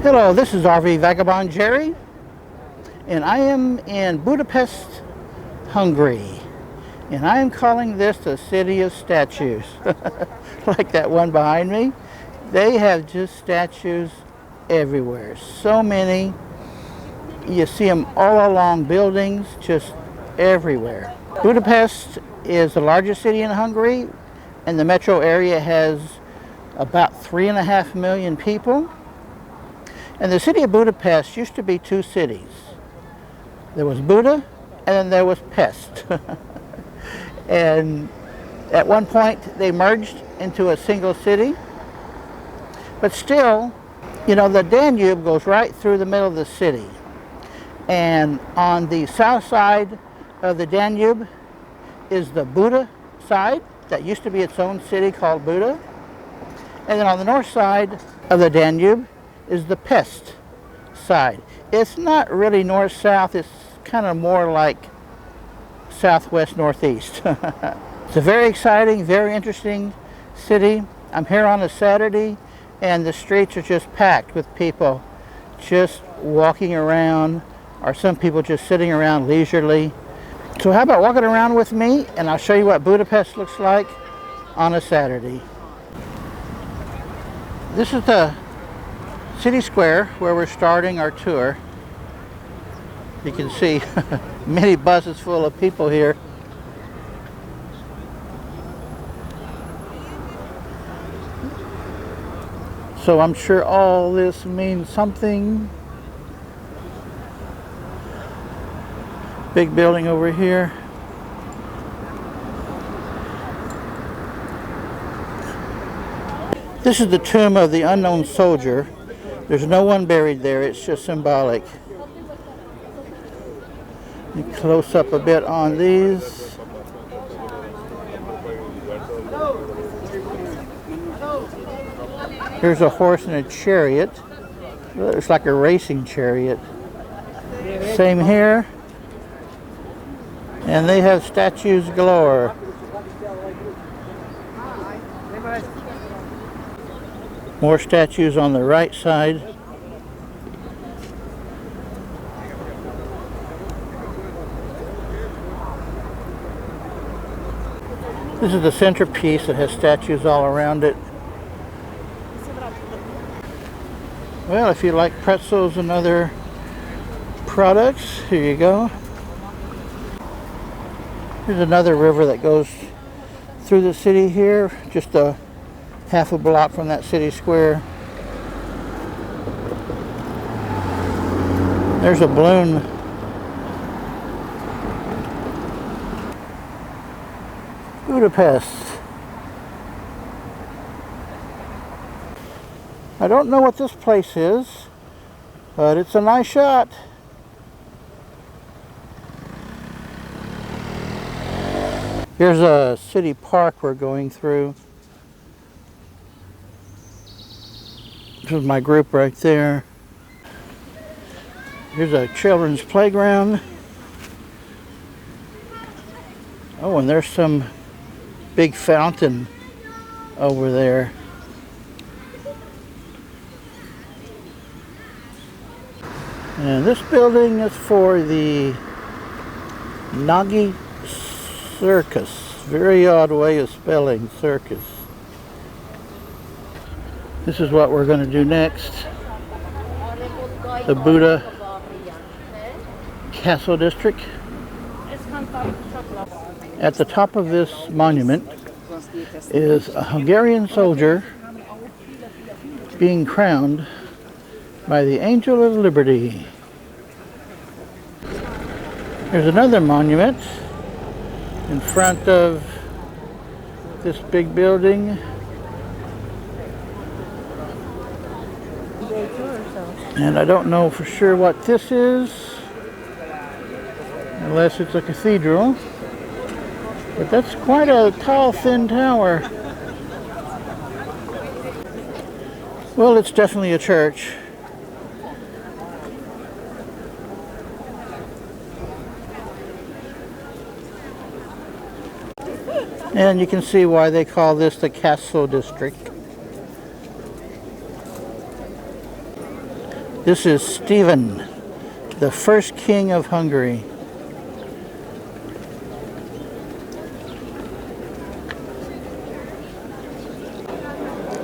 Hello, this is RV Vagabond Jerry, and I am in Budapest, Hungary. And I am calling this the city of statues. Like that one behind me. They have just statues everywhere. So many. You see them all along buildings, just everywhere. Budapest is the largest city in Hungary, and the metro area has about 3.5 million people. And the city of Budapest used to be two cities. There was Buda, and then there was Pest. And at one point, they merged into a single city. But still, you know, the Danube goes right through the middle of the city. And on the south side of the Danube is the Buda side. That used to be its own city called Buda. And then on the north side of the Danube is the Pest side. It's not really north-south, it's kind of more like southwest-northeast. It's a very exciting, very interesting city. I'm here on a Saturday and the streets are just packed with people just walking around, or some people just sitting around leisurely. So how about walking around with me and I'll show you what Budapest looks like on a Saturday. This is the city square where we're starting our tour. You can see many buses full of people here. So I'm sure all this means something. Big building over here. This is the tomb of the unknown soldier. There's no one buried there, it's just symbolic. You close up a bit on these. Here's a horse and a chariot. It's like a racing chariot. Same here. And they have statues galore. More statues on the right side. This is the centerpiece that has statues all around it. Well, if you like pretzels and other products, here you go. Here's another river that goes through the city here, just a half a block from that city square. There's a balloon. Budapest. I don't know what this place is, but it's a nice shot. Here's a city park we're going through. This is my group right there. Here's a children's playground. Oh, and there's some big fountain over there. And this building is for the Nagy Circus. Very odd way of spelling circus. This is what we're going to do next. The Buda Castle District. At the top of this monument is a Hungarian soldier being crowned by the Angel of Liberty. There's another monument in front of this big building. And I don't know for sure what this is, unless it's a cathedral. But that's quite a tall, thin tower. Well, it's definitely a church. And you can see why they call this the Castle District. This is Stephen, the first king of Hungary.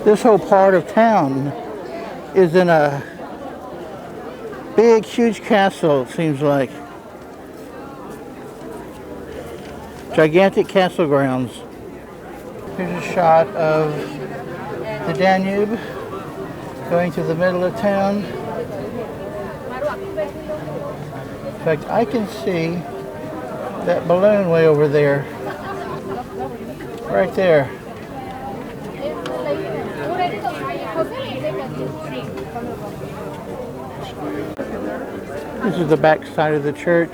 This whole part of town is in a big, huge castle, it seems like. Gigantic castle grounds. Here's a shot of the Danube going through the middle of town. In fact, I can see that balloon way over there. Right there. This is the back side of the church.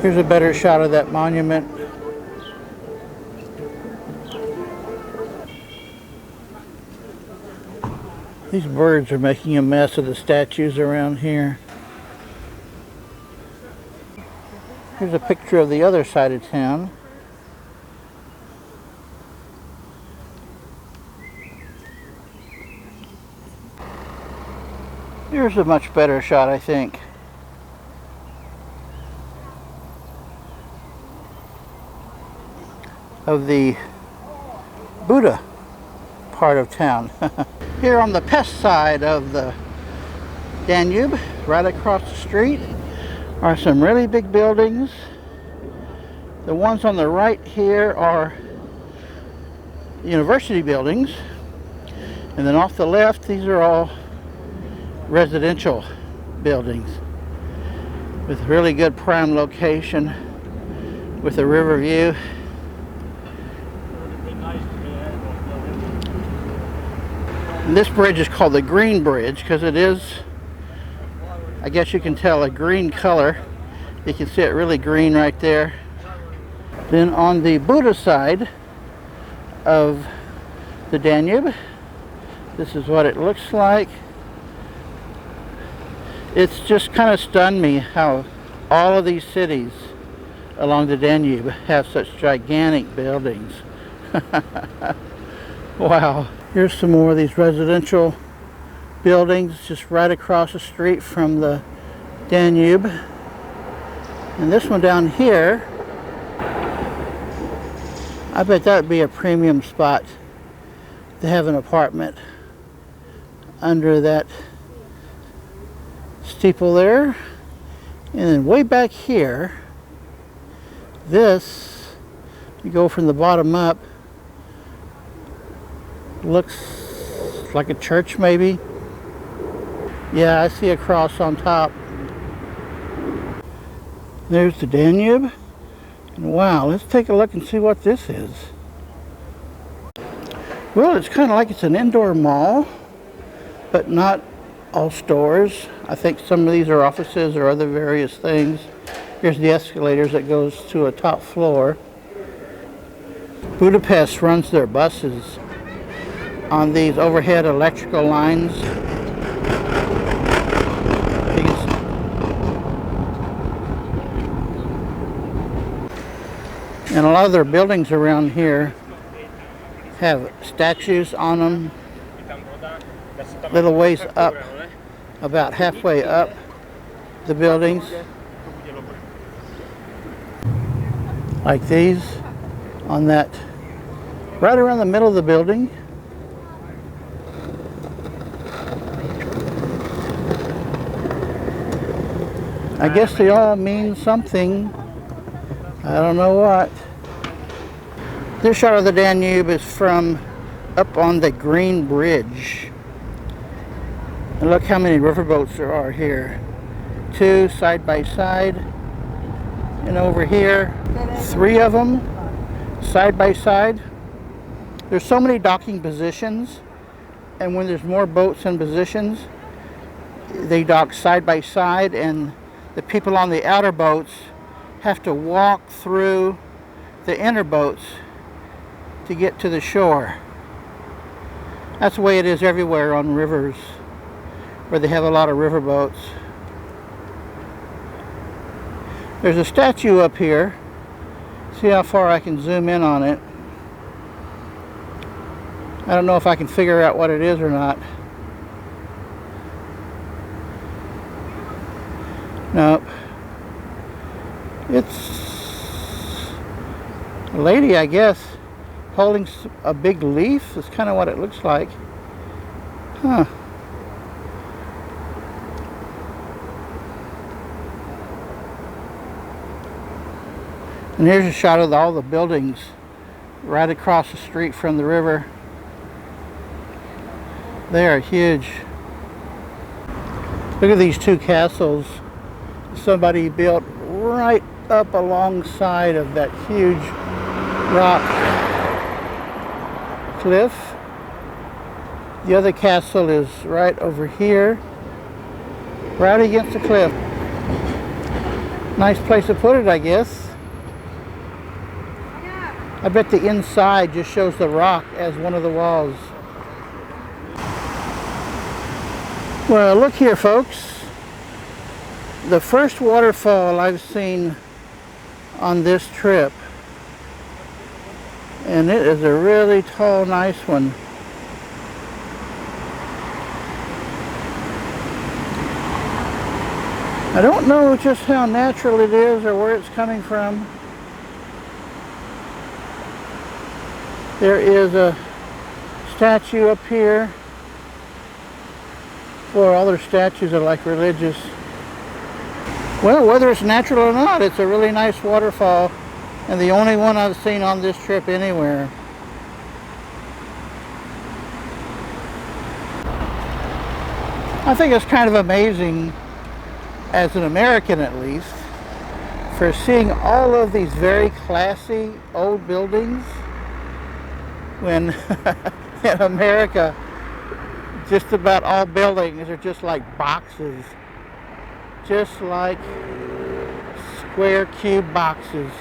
Here's a better shot of that monument. These birds are making a mess of the statues around here. Here's a picture of the other side of town. Here's a much better shot, I think. Of the Buda part of town. Here on the Pest side of the Danube, right across the street, are some really big buildings. The ones on the right here are university buildings, and then off the left, these are all residential buildings with really good prime location with a river view. And this bridge is called the Green Bridge because it is, I guess you can tell, a green color. You can see it really green right there. Then on the Buda side of the Danube, this is what it looks like. It's just kind of stunned me how all of these cities along the Danube have such gigantic buildings. Wow. Here's some more of these residential buildings just right across the street from the Danube. And this one down here, I bet that would be a premium spot to have an apartment under that steeple there. And then way back here, this, you go from the bottom up, looks like a church maybe. Yeah, I see a cross on top. There's the Danube. And wow, let's take a look and see what this is. Well, it's kind of like it's an indoor mall, but not all stores. I think some of these are offices or other various things. Here's the escalators that goes to a top floor. Budapest runs their buses on these overhead electrical lines. And a lot of their buildings around here have statues on them, little ways up, about halfway up the buildings, like these on that, right around the middle of the building. I guess they all mean something. I don't know what. This shot of the Danube is from up on the Green Bridge. And look how many riverboats there are here. 2 side by side. And over here, 3 of them side by side. There's so many docking positions, and when there's more boats in positions, they dock side by side, and the people on the outer boats have to walk through the inner boats to get to the shore. That's the way it is everywhere on rivers where they have a lot of river boats. There's a statue up here. See how far I can zoom in on it. I don't know if I can figure out what it is or not. Nope. It's a lady, I guess, holding a big leaf. That's kind of what it looks like. Huh. And here's a shot of all the buildings right across the street from the river. They are huge. Look at these two castles somebody built right up alongside of that huge rock cliff. The other castle is right over here, right against the cliff. Nice place to put it, I guess. I bet the inside just shows the rock as one of the walls. Well, look here, folks. The first waterfall I've seen on this trip. And it is a really tall, nice one. I don't know just how natural it is or where it's coming from. There is a statue up here. Well, all their statues are like religious. Well, whether it's natural or not, it's a really nice waterfall, and the only one I've seen on this trip anywhere. I think it's kind of amazing, as an American at least, for seeing all of these very classy old buildings when in America just about all buildings are just like boxes, just like square cube boxes.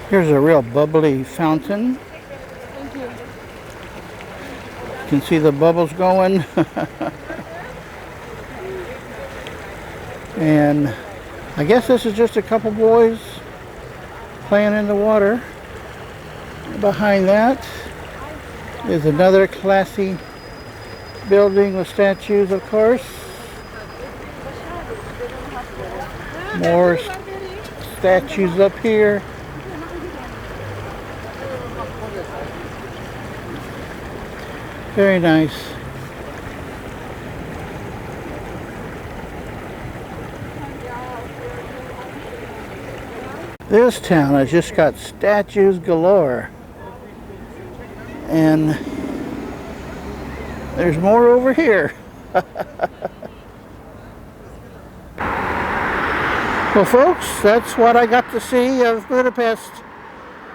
Here's a real bubbly fountain. Thank you. You can see the bubbles going. And I guess this is just a couple boys playing in the water. Behind that is another classy building with statues, of course. More statues up here. Very nice. This town has just got statues galore. And there's more over here. Well, folks, that's what I got to see of Budapest,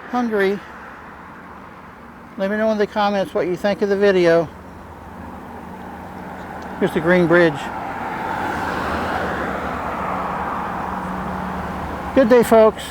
Hungary. Let me know in the comments what you think of the video. Here's the Green Bridge. Good day, folks.